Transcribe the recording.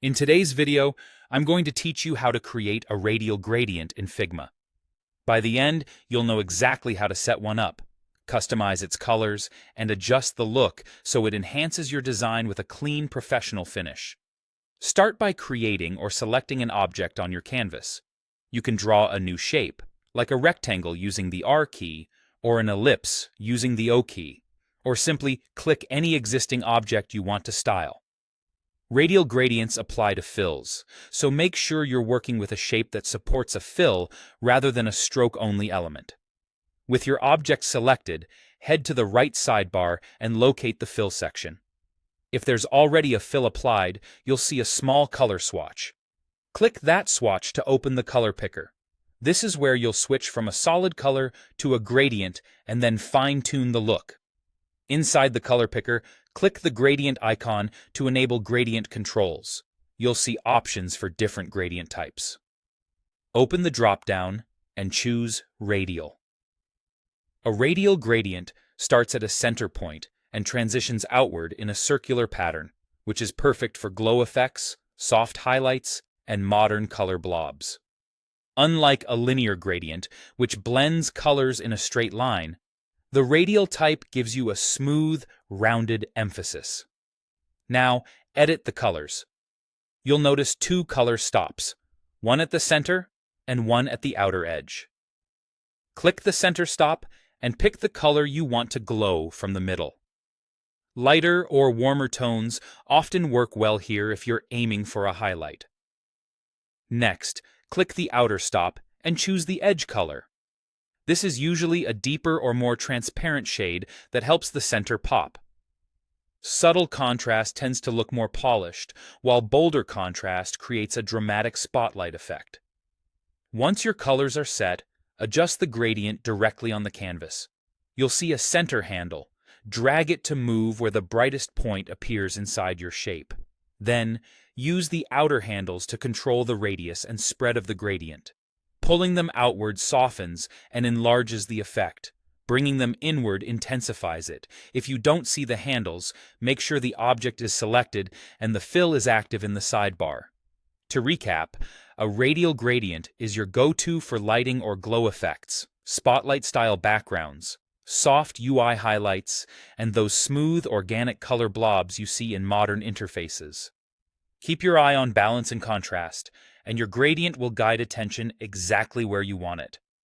In today's video, I'm going to teach you how to create a radial gradient in Figma. By the end, you'll know exactly how to set one up, customize its colors, and adjust the look so it enhances your design with a clean, professional finish. Start by creating or selecting an object on your canvas. You can draw a new shape, like a rectangle using the R key, or an ellipse using the O key, or simply click any existing object you want to style. Radial gradients apply to fills, so make sure you're working with a shape that supports a fill rather than a stroke-only element. With your object selected, head to the right sidebar and locate the fill section. If there's already a fill applied, you'll see a small color swatch. Click that swatch to open the color picker. This is where you'll switch from a solid color to a gradient and then fine-tune the look. Inside the color picker, click the gradient icon to enable gradient controls. You'll see options for different gradient types. Open the drop-down and choose Radial. A radial gradient starts at a center point and transitions outward in a circular pattern, which is perfect for glow effects, soft highlights, and modern color blobs. Unlike a linear gradient, which blends colors in a straight line, the radial type gives you a smooth, rounded emphasis. Now, edit the colors. You'll notice two color stops, one at the center and one at the outer edge. Click the center stop and pick the color you want to glow from the middle. Lighter or warmer tones often work well here if you're aiming for a highlight. Next, click the outer stop and choose the edge color. This is usually a deeper or more transparent shade that helps the center pop. Subtle contrast tends to look more polished, while bolder contrast creates a dramatic spotlight effect. Once your colors are set, adjust the gradient directly on the canvas. You'll see a center handle. Drag it to move where the brightest point appears inside your shape. Then, use the outer handles to control the radius and spread of the gradient. Pulling them outward softens and enlarges the effect. Bringing them inward intensifies it. If you don't see the handles, make sure the object is selected and the fill is active in the sidebar. To recap, a radial gradient is your go-to for lighting or glow effects, spotlight-style backgrounds, soft UI highlights, and those smooth, organic color blobs you see in modern interfaces. Keep your eye on balance and contrast, and your gradient will guide attention exactly where you want it.